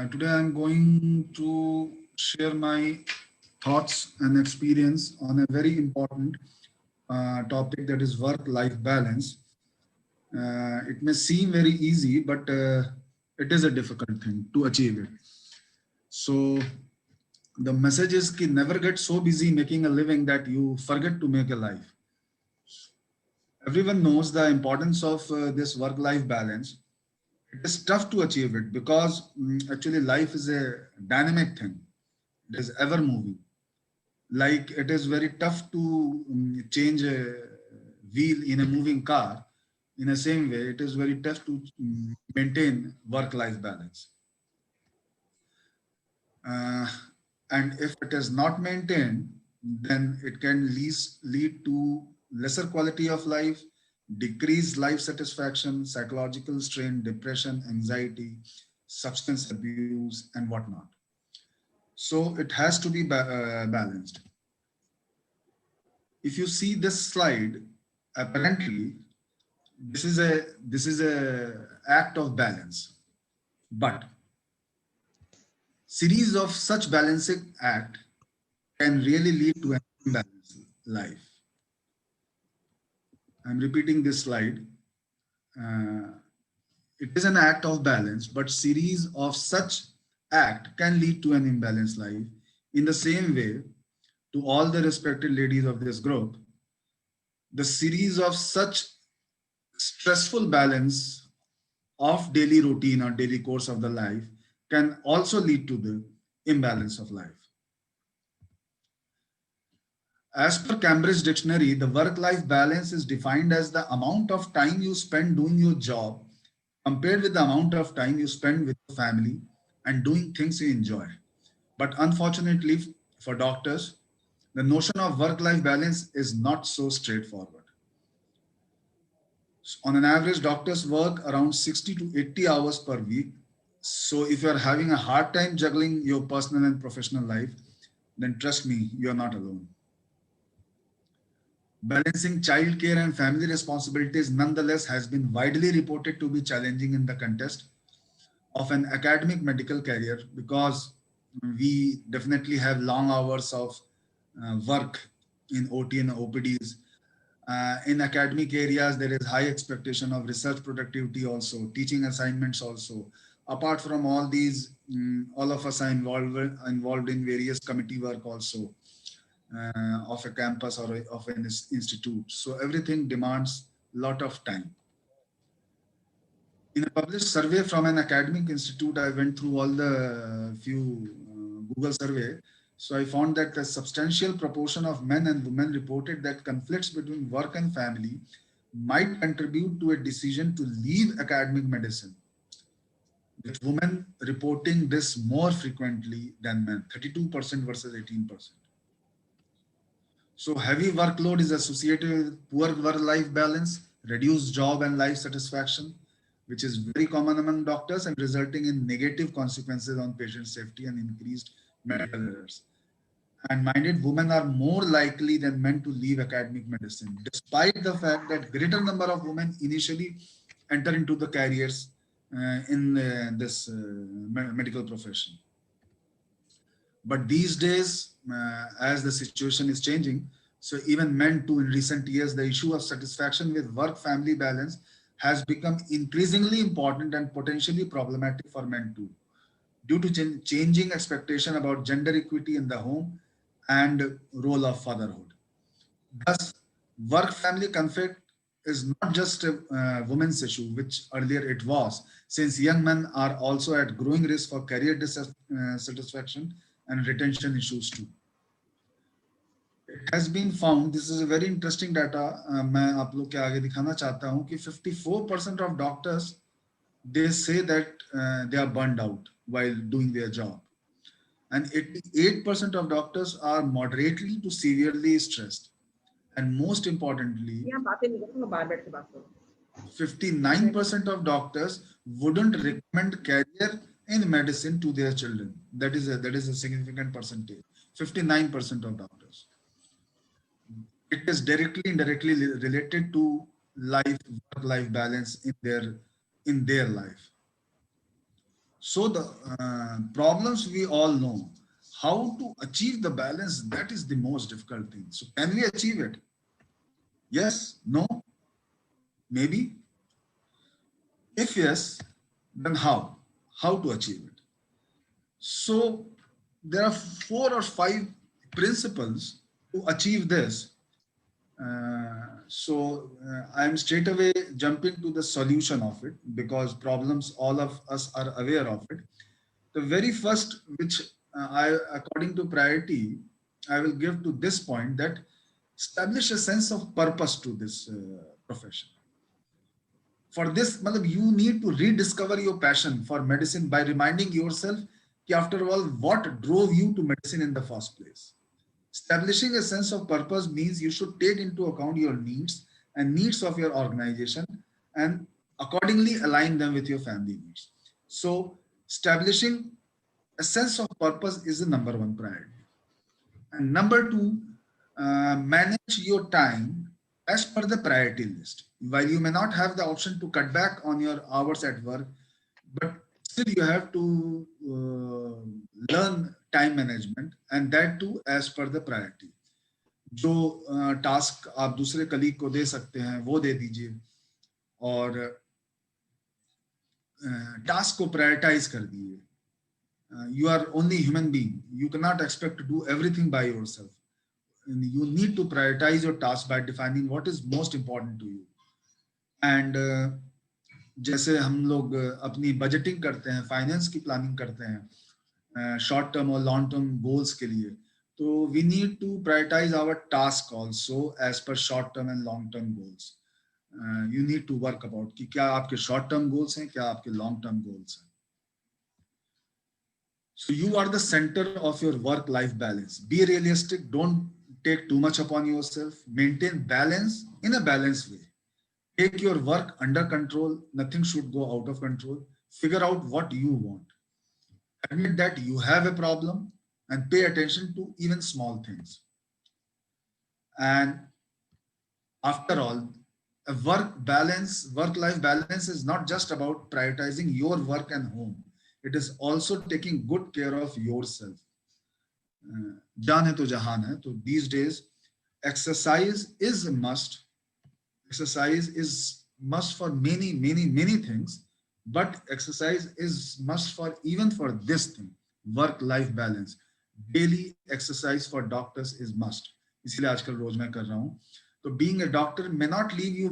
Today I'm going to share my thoughts and experience on a very important topic, that is work-life balance. It may seem very easy, but it is a difficult thing to achieve it. So the message is ki never get so busy making a living that you forget to make a life. Everyone knows the importance of this work-life balance. It is tough to achieve it because actually life is a dynamic thing. It is ever moving. Like it is very tough to change a wheel in a moving car. In the same way, it is very tough to maintain work-life balance. Uh, and if it is not maintained, then it can lead to lesser quality of life, decreased life satisfaction, psychological strain, depression, anxiety, substance abuse, and whatnot. So it has to be balanced. If you see this slide, apparently this is a act of balance, but series of such balancing act can really lead to an imbalanced life. I'm repeating this slide. Uh, it is an act of balance, but series of such act can lead to an imbalanced life. In the same way, to all the respected ladies of this group, the series of such stressful balance of daily routine or daily course of the life can also lead to the imbalance of life. As per Cambridge Dictionary, the work-life balance is defined as the amount of time you spend doing your job compared with the amount of time you spend with your family and doing things you enjoy. But unfortunately for doctors, the notion of work-life balance is not so straightforward. On an average, doctors work around 60 to 80 hours per week. So if you're having a hard time juggling your personal and professional life, then trust me, you're not alone. Balancing childcare and family responsibilities nonetheless has been widely reported to be challenging in the context of an academic medical career, because we definitely have long hours of work in OT and OPDs. In academic areas, there is high expectation of research productivity also, teaching assignments also. Apart from all these, all of us are involved in various committee work also of a campus or of an institute. So everything demands a lot of time. In a published survey from an academic institute, I went through all the few Google survey. So I found that a substantial proportion of men and women reported that conflicts between work and family might contribute to a decision to leave academic medicine, with women reporting this more frequently than men, 32% versus 18%. So heavy workload is associated with poor work-life balance, reduced job and life satisfaction, which is very common among doctors and resulting in negative consequences on patient safety and increased medical errors. And minded women are more likely than men to leave academic medicine, despite the fact that greater number of women initially enter into the careers in this medical profession. But these days, as the situation is changing, so even men too, in recent years, the issue of satisfaction with work-family balance has become increasingly important and potentially problematic for men too, due to changing expectation about gender equity in the home and role of fatherhood. Thus, work-family conflict is not just a women's issue, which earlier it was, since young men are also at growing risk for career dissatisfaction and retention issues too. It has been found, this is a very interesting data, मैं आप लोग के आगे दिखाना चाहता हूँ कि 54% of doctors, they say that they are burned out while doing their job, and 88% of doctors are moderately to severely stressed, and most importantly, 59% of doctors wouldn't recommend career in medicine to their children. That is a significant percentage. 59% of doctors. It is directly indirectly related to life work life balance in their life. So the problems we all know. How to achieve the balance, that is the most difficult thing. So can we achieve it? Yes, no, maybe. If yes, then how? How to achieve it? So there are 4 or 5 principles to achieve this. I'm straight away jumping to the solution of it because problems all of us are aware of it. The very first, which according to priority, I will give to this point, that establish a sense of purpose to this profession. For this, you need to rediscover your passion for medicine by reminding yourself, after all, what drove you to medicine in the first place. Establishing a sense of purpose means you should take into account your needs and needs of your organization and accordingly align them with your family needs. So establishing a sense of purpose is the number one priority. And number two, manage your time as per the priority list. While you may not have the option to cut back on your hours at work, but still you have to learn time management, and that too as per the priority. जो task आप दूसरे colleague को दे सकते हैं वो दे दीजिए, और task को प्रायोरिटाइज कर दिए. You are only human being. You cannot expect to do everything by yourself. You need to prioritize your task by defining what is most important to you. And जैसे हम लोग अपनी बजटिंग करते हैं, finance की planning करते हैं short term और लॉन्ग टर्म गोल्स के लिए, तो we need to prioritize our task also as per short term and long term goals. You need to work about कि क्या आपके शॉर्ट टर्म गोल्स हैं, क्या आपके लॉन्ग टर्म गोल्स हैं. So you are the center of your work-life balance. Be realistic. Don't take too much upon yourself. Maintain balance in a balanced way. Take your work under control. Nothing should go out of control. Figure out what you want. Admit that you have a problem and pay attention to even small things. And after all, a work-life balance is not just about prioritizing your work and home. It is also taking good care of yourself. Jaan hai to jahan hai. So these days, exercise is a must. Exercise is must for many, many, many things. But exercise is must for even for this thing, work-life balance. Daily exercise for doctors is must. इसीलिए आजकल रोज मैं कर रहा हूँ. So being a doctor may not leave you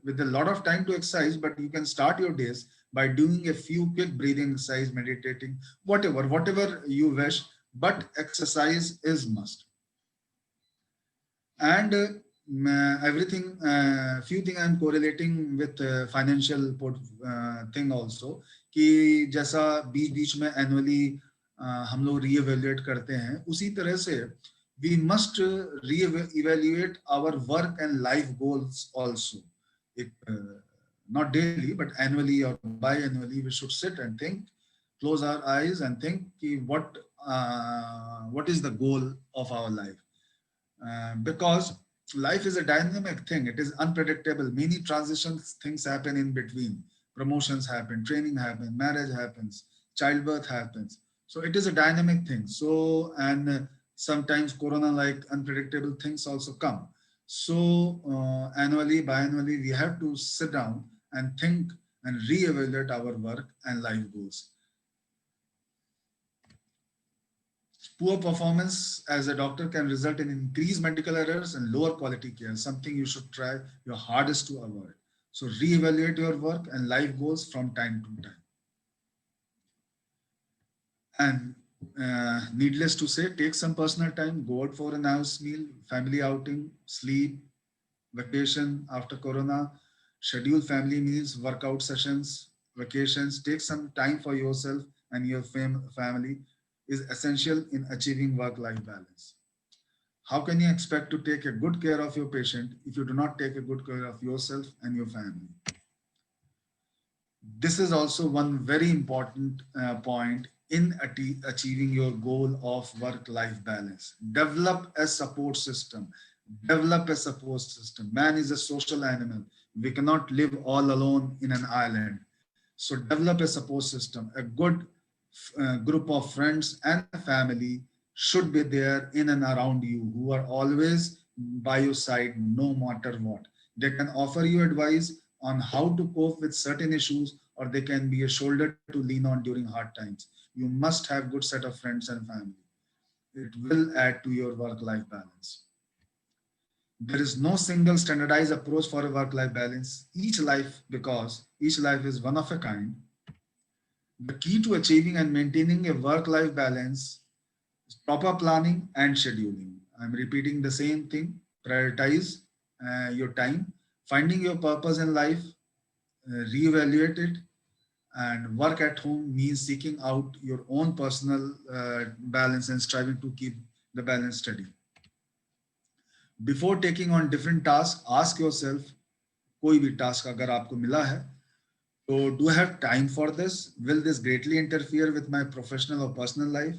with a lot of time to exercise, but you can start your days by doing a few quick breathing exercise, meditating, whatever you wish, but exercise is must. And everything, few thing I'm correlating with financial thing also, कि जैसा बीच में annually हम लोग reevaluate करते हैं, उसी तरह से we must re-evaluate our work and life goals also. Not daily, but annually or biannually, we should sit and think, close our eyes and think what is the goal of our life. Because life is a dynamic thing. It is unpredictable. Many transitions, things happen in between. Promotions happen, training happens, marriage happens, childbirth happens. So it is a dynamic thing. So, and sometimes corona-like unpredictable things also come. So annually, biannually, we have to sit down and think and re-evaluate our work and life goals. Poor performance as a doctor can result in increased medical errors and lower quality care, something you should try your hardest to avoid. So re-evaluate your work and life goals from time to time. And needless to say, take some personal time, go out for a nice meal, family outing, sleep, vacation after corona, schedule family meals, workout sessions, vacations. Take some time for yourself and your family is essential in achieving work-life balance. How can you expect to take a good care of your patient if you do not take a good care of yourself and your family? This is also one very important point in achieving your goal of work-life balance. Develop a support system. Develop a support system. Man is a social animal. We cannot live all alone in an island. So develop a support system, a good group of friends and family should be there in and around you, who are always by your side no matter what. They can offer you advice on how to cope with certain issues, or they can be a shoulder to lean on during hard times. You must have good set of friends and family. It will add to your work-life balance. There is no single standardized approach for a work-life balance. Because each life is one of a kind, the key to achieving and maintaining a work-life balance is proper planning and scheduling. I'm repeating the same thing. Prioritize your time, finding your purpose in life, reevaluate it, and work at home means seeking out your own personal balance and striving to keep the balance steady. Before taking on different tasks, ask yourself, कोई भी task अगर आपको मिला है, so do I have time for this? Will this greatly interfere with my professional or personal life?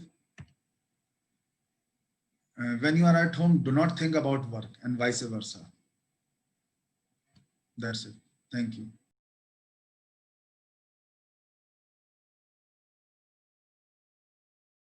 When you are at home, do not think about work and vice versa. That's it. Thank you.